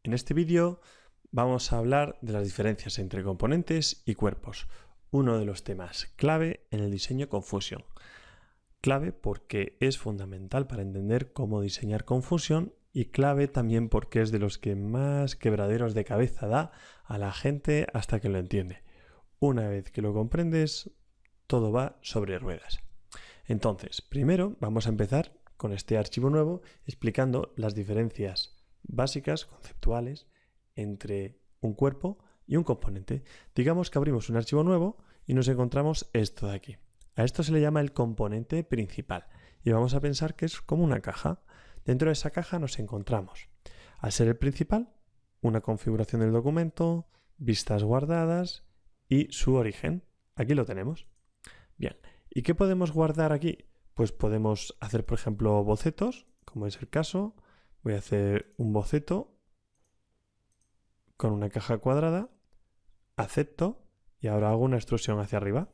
En este vídeo vamos a hablar de las diferencias entre componentes y cuerpos, uno de los temas clave en el diseño con Fusion. Clave porque es fundamental para entender cómo diseñar con Fusion y clave también porque es de los que más quebraderos de cabeza da a la gente hasta que lo entiende. Una vez que lo comprendes, todo va sobre ruedas. Entonces, primero vamos a empezar con este archivo nuevo explicando las diferencias básicas, conceptuales, entre un cuerpo y un componente. Digamos que abrimos un archivo nuevo y nos encontramos esto de aquí. A esto se le llama el componente principal y vamos a pensar que es como una caja. Dentro de esa caja nos encontramos, al ser el principal, una configuración del documento, vistas guardadas y su origen. Aquí lo tenemos. Bien, ¿y qué podemos guardar aquí? Pues podemos hacer, por ejemplo, bocetos, como es el caso. Voy a hacer un boceto con una caja cuadrada, acepto y ahora hago una extrusión hacia arriba.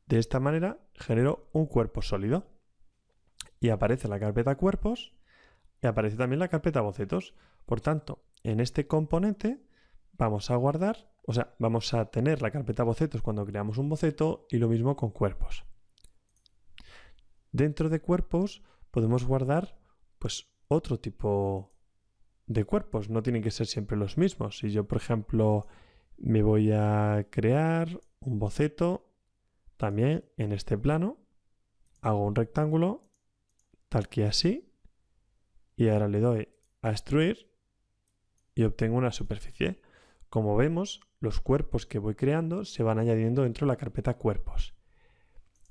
De esta manera genero un cuerpo sólido y aparece la carpeta cuerpos y aparece también la carpeta bocetos. Por tanto, en este componente vamos a guardar, vamos a tener la carpeta bocetos cuando creamos un boceto y lo mismo con cuerpos. Dentro de cuerpos podemos guardar pues otro tipo de cuerpos, no tienen que ser siempre los mismos. Si yo, por ejemplo, me voy a crear un boceto también en este plano, hago un rectángulo tal que así y ahora le doy a extruir y obtengo una superficie. Como vemos, los cuerpos que voy creando se van añadiendo dentro de la carpeta cuerpos.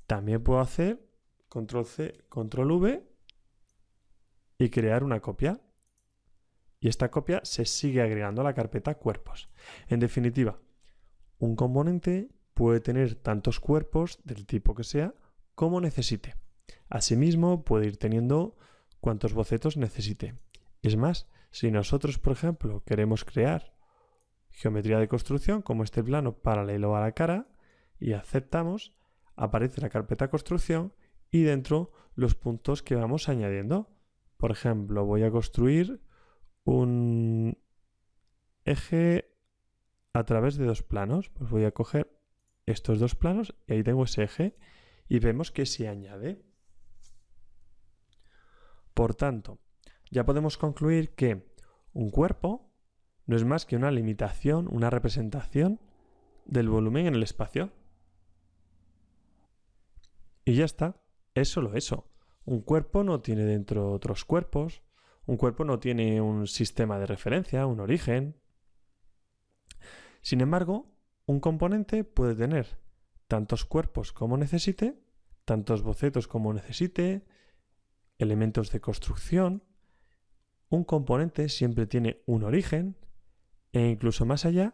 También puedo hacer control C, control V y crear una copia. Y esta copia se sigue agregando a la carpeta cuerpos. En definitiva, un componente puede tener tantos cuerpos del tipo que sea como necesite. Asimismo, puede ir teniendo cuantos bocetos necesite. Es más, si nosotros, por ejemplo, queremos crear geometría de construcción, como este plano paralelo a la cara, y aceptamos, aparece la carpeta construcción y dentro los puntos que vamos añadiendo. Por ejemplo, voy a construir un eje a través de dos planos. Pues voy a coger estos dos planos y ahí tengo ese eje y vemos que se añade. Por tanto, ya podemos concluir que un cuerpo no es más que una limitación, una representación del volumen en el espacio. Y ya está, es solo eso. Un cuerpo no tiene dentro otros cuerpos, un cuerpo no tiene un sistema de referencia, un origen. Sin embargo, un componente puede tener tantos cuerpos como necesite, tantos bocetos como necesite, elementos de construcción. Un componente siempre tiene un origen e incluso más allá,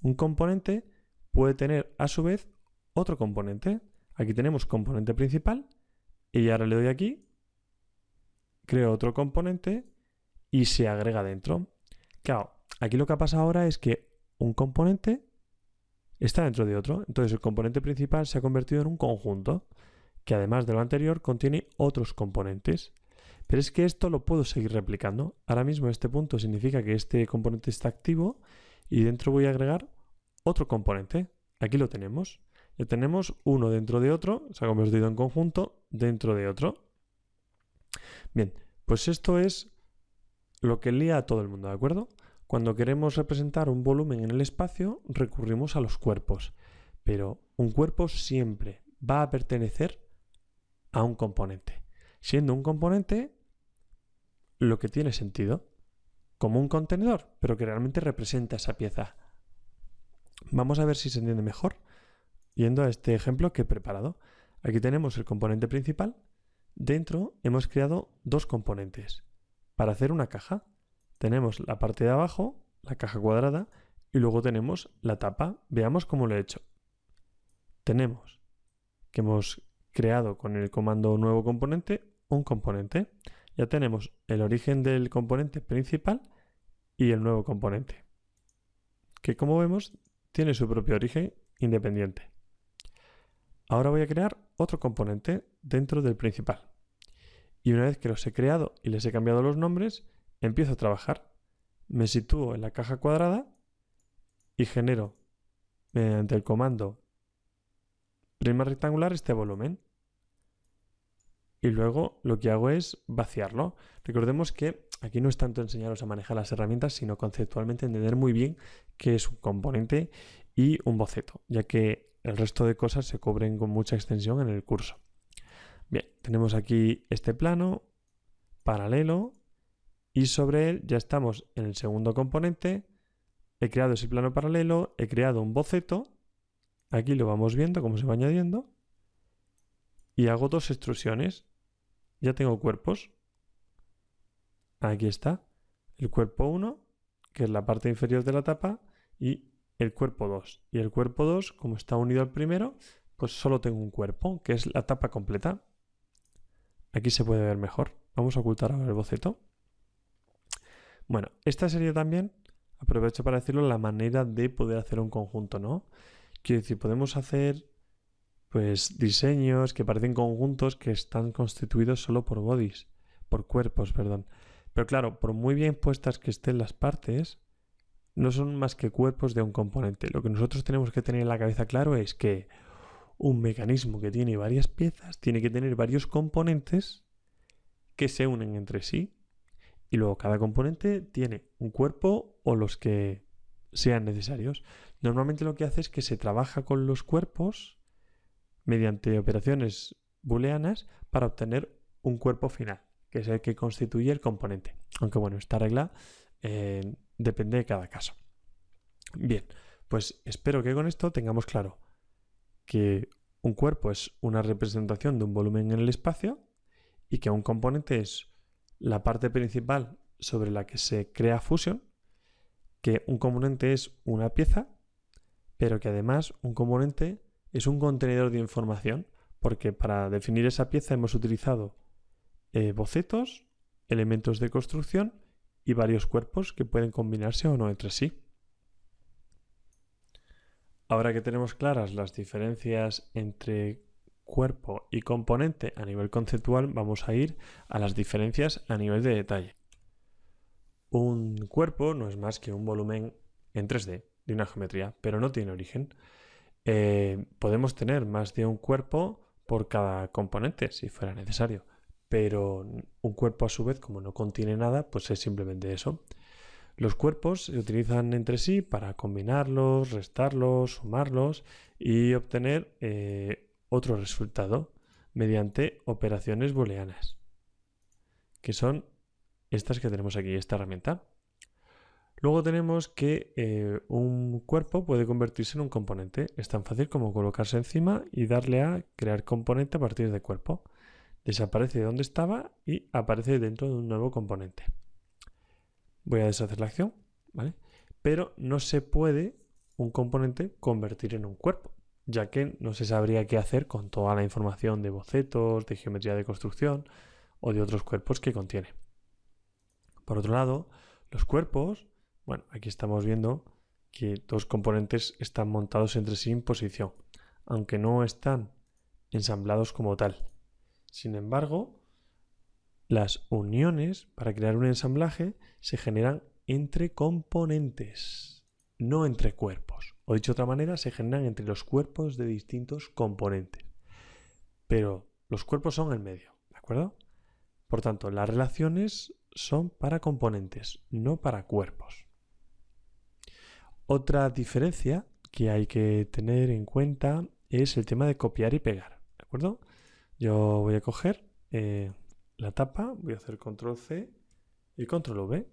un componente puede tener a su vez otro componente. Aquí tenemos componente principal y ahora le doy aquí, creo otro componente y se agrega dentro. Claro, aquí lo que ha pasado ahora es que un componente está dentro de otro. Entonces el componente principal se ha convertido en un conjunto que además de lo anterior contiene otros componentes. Pero es que esto lo puedo seguir replicando. Ahora mismo este punto significa que este componente está activo y dentro voy a agregar otro componente. Aquí lo tenemos. Ya tenemos uno dentro de otro, se ha convertido en conjunto dentro de otro. Bien, pues esto es lo que lía a todo el mundo, ¿de acuerdo? Cuando queremos representar un volumen en el espacio, recurrimos a los cuerpos. Pero un cuerpo siempre va a pertenecer a un componente. Siendo un componente lo que tiene sentido, como un contenedor, pero que realmente representa esa pieza. Vamos a ver si se entiende mejor yendo a este ejemplo que he preparado. Aquí tenemos el componente principal. Dentro hemos creado dos componentes. Para hacer una caja tenemos la parte de abajo, la caja cuadrada, y luego tenemos la tapa. Veamos cómo lo he hecho. Tenemos que hemos creado con el comando nuevo componente un componente. Ya tenemos el origen del componente principal y el nuevo componente, que como vemos tiene su propio origen independiente. Ahora voy a crear otro componente dentro del principal. Y una vez que los he creado y les he cambiado los nombres, empiezo a trabajar. me sitúo en la caja cuadrada y genero mediante el comando prisma rectangular este volumen. Y luego lo que hago es vaciarlo. Recordemos que aquí no es tanto enseñaros a manejar las herramientas, sino conceptualmente entender muy bien qué es un componente y un boceto, ya que el resto de cosas se cubren con mucha extensión en el curso. Bien, tenemos aquí este plano paralelo y sobre él ya estamos en el segundo componente. He creado ese plano paralelo, he creado un boceto. Aquí lo vamos viendo cómo se va añadiendo. Y hago dos extrusiones. Ya tengo cuerpos. Aquí está. El cuerpo 1, que es la parte inferior de la tapa, y el cuerpo 2. Y el cuerpo 2, como está unido al primero, pues solo tengo un cuerpo, que es la tapa completa. Aquí se puede ver mejor. Vamos a ocultar ahora el boceto. Bueno, esta sería también, aprovecho para decirlo, la manera de poder hacer un conjunto, ¿no? Quiero decir, podemos hacer pues diseños que parecen conjuntos que están constituidos solo por bodies, por cuerpos, perdón. Pero claro, por muy bien puestas que estén las partes, no son más que cuerpos de un componente. Lo que nosotros tenemos que tener en la cabeza claro es que un mecanismo que tiene varias piezas tiene que tener varios componentes que se unen entre sí. Y luego cada componente tiene un cuerpo o los que sean necesarios. Normalmente lo que hace es que se trabaja con los cuerpos mediante operaciones booleanas para obtener un cuerpo final, que es el que constituye el componente. Aunque bueno, esta regla depende de cada caso. Bien, pues espero que con esto tengamos claro que un cuerpo es una representación de un volumen en el espacio y que un componente es la parte principal sobre la que se crea fusión, que un componente es una pieza, pero que además un componente es un contenedor de información, porque para definir esa pieza hemos utilizado bocetos, elementos de construcción y varios cuerpos que pueden combinarse o no entre sí. Ahora que tenemos claras las diferencias entre cuerpo y componente a nivel conceptual, vamos a ir a las diferencias a nivel de detalle. Un cuerpo no es más que un volumen en 3D de una geometría, pero no tiene origen. Podemos tener más de un cuerpo por cada componente si fuera necesario, pero un cuerpo a su vez, como no contiene nada, pues es simplemente eso. Los cuerpos se utilizan entre sí para combinarlos, restarlos, sumarlos y obtener otro resultado mediante operaciones booleanas, que son estas que tenemos aquí, esta herramienta. Luego tenemos que un cuerpo puede convertirse en un componente. Es tan fácil como colocarse encima y darle a crear componente a partir de cuerpo. Desaparece de donde estaba y aparece dentro de un nuevo componente. Voy a deshacer la acción, ¿vale? Pero no se puede un componente convertir en un cuerpo, ya que no se sabría qué hacer con toda la información de bocetos, de geometría de construcción o de otros cuerpos que contiene. Por otro lado, los cuerpos, bueno, aquí estamos viendo que dos componentes están montados entre sí en posición, aunque no están ensamblados como tal. Sin embargo, las uniones para crear un ensamblaje se generan entre componentes, no entre cuerpos. O dicho de otra manera, se generan entre los cuerpos de distintos componentes. Pero los cuerpos son el medio, ¿de acuerdo? Por tanto, las relaciones son para componentes, no para cuerpos. Otra diferencia que hay que tener en cuenta es el tema de copiar y pegar, ¿de acuerdo? Yo voy a coger la tapa, voy a hacer control C y control V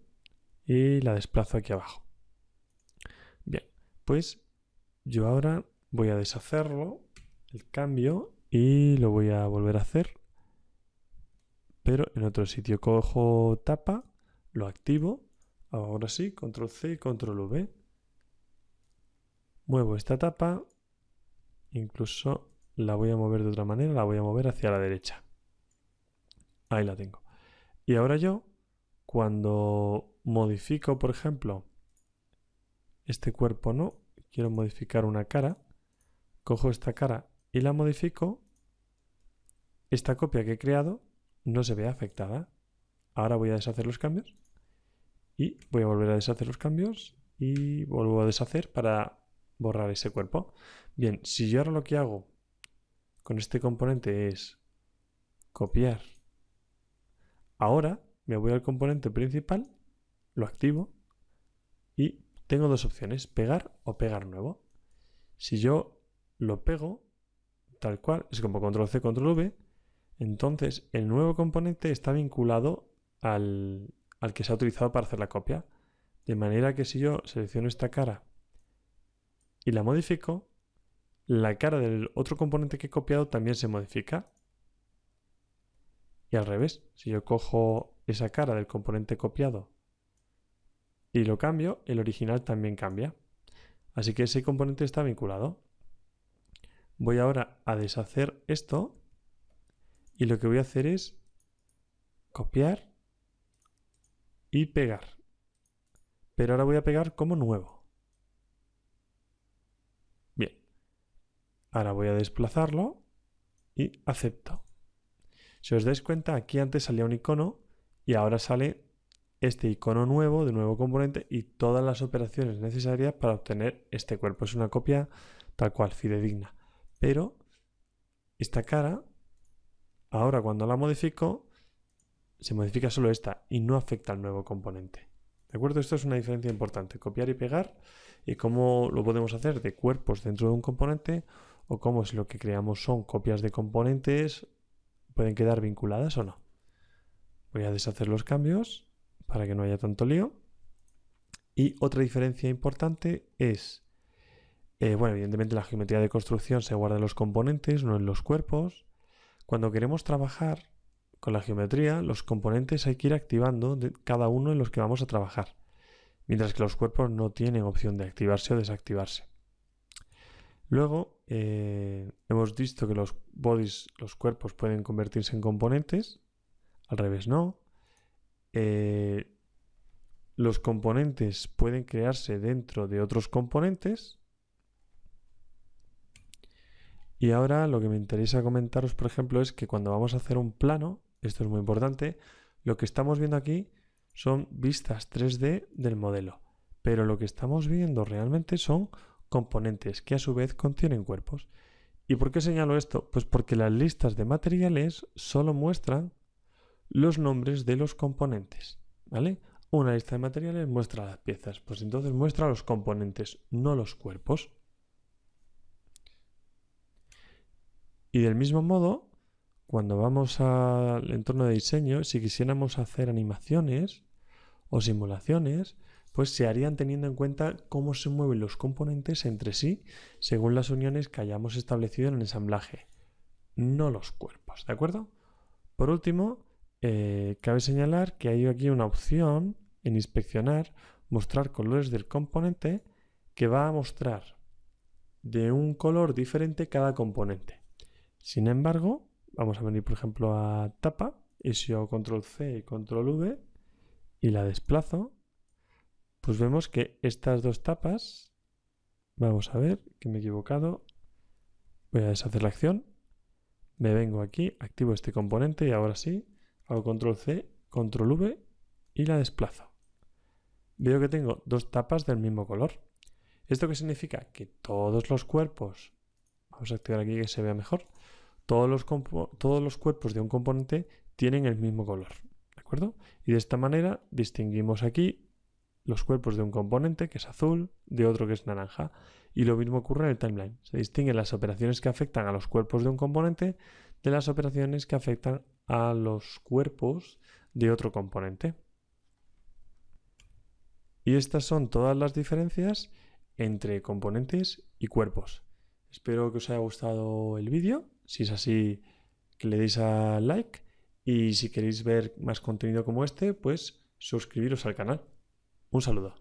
y la desplazo aquí abajo. Bien, pues yo ahora voy a deshacerlo, el cambio, y lo voy a volver a hacer, pero en otro sitio. Cojo tapa, lo activo, ahora sí, control C y control V. Muevo esta tapa, incluso la voy a mover de otra manera, la voy a mover hacia la derecha. Ahí la tengo. Y ahora yo, cuando modifico, por ejemplo, este cuerpo no, quiero modificar una cara, cojo esta cara y la modifico, esta copia que he creado no se ve afectada. Ahora voy a deshacer los cambios Y voy a volver a deshacer los cambios y vuelvo a deshacer para borrar ese cuerpo. Bien, si yo ahora lo que hago con este componente es copiar, ahora me voy al componente principal, lo activo y tengo dos opciones, pegar o pegar nuevo. Si yo lo pego tal cual, es como control C, control V, entonces el nuevo componente está vinculado al que se ha utilizado para hacer la copia. De manera que si yo selecciono esta cara y la modifico, la cara del otro componente que he copiado también se modifica. Y al revés, si yo cojo esa cara del componente copiado y lo cambio, el original también cambia. Así que ese componente está vinculado. Voy ahora a deshacer esto y lo que voy a hacer es copiar y pegar. Pero ahora voy a pegar como nuevo. Bien. Ahora voy a desplazarlo y acepto. Si os dais cuenta, aquí antes salía un icono y ahora sale este icono nuevo de nuevo componente y todas las operaciones necesarias para obtener este cuerpo. Es una copia tal cual, fidedigna. Pero esta cara, ahora cuando la modifico, se modifica solo esta y no afecta al nuevo componente. ¿De acuerdo? Esto es una diferencia importante. Copiar y pegar, y cómo lo podemos hacer de cuerpos dentro de un componente, o cómo si lo que creamos son copias de componentes, pueden quedar vinculadas o no. Voy a deshacer los cambios para que no haya tanto lío. Y otra diferencia importante es, bueno, evidentemente la geometría de construcción se guarda en los componentes, no en los cuerpos. Cuando queremos trabajar con la geometría, los componentes hay que ir activando cada uno en los que vamos a trabajar, mientras que los cuerpos no tienen opción de activarse o desactivarse. Luego, hemos visto que los bodies, los cuerpos, pueden convertirse en componentes, al revés no. Los componentes pueden crearse dentro de otros componentes. Y ahora lo que me interesa comentaros, por ejemplo, es que cuando vamos a hacer un plano, esto es muy importante, lo que estamos viendo aquí son vistas 3D del modelo, pero lo que estamos viendo realmente son componentes que a su vez contienen cuerpos. ¿Y por qué señalo esto? Pues porque las listas de materiales solo muestran los nombres de los componentes, ¿vale? Una lista de materiales muestra las piezas, pues entonces muestra los componentes, no los cuerpos. Y del mismo modo, cuando vamos al entorno de diseño, si quisiéramos hacer animaciones o simulaciones, pues se harían teniendo en cuenta cómo se mueven los componentes entre sí según las uniones que hayamos establecido en el ensamblaje, no los cuerpos, ¿de acuerdo? Por último, cabe señalar que hay aquí una opción en inspeccionar, mostrar colores del componente, que va a mostrar de un color diferente cada componente. Sin embargo, vamos a venir por ejemplo a tapa y si yo hago control C y control V y la desplazo, pues vemos que estas dos tapas, vamos a ver que me he equivocado, voy a deshacer la acción, me vengo aquí, activo este componente y ahora sí, hago control C, control V y la desplazo. Veo que tengo dos tapas del mismo color. ¿Esto qué significa? Que todos los cuerpos, vamos a activar aquí que se vea mejor, todos los cuerpos de un componente tienen el mismo color, ¿de acuerdo? Y de esta manera distinguimos aquí los cuerpos de un componente que es azul, de otro que es naranja. Y lo mismo ocurre en el timeline. Se distinguen las operaciones que afectan a los cuerpos de un componente de las operaciones que afectan a los cuerpos de otro componente. Y estas son todas las diferencias entre componentes y cuerpos. Espero que os haya gustado el vídeo. Si es así, que le deis a like. Y si queréis ver más contenido como este, pues suscribiros al canal. Un saludo.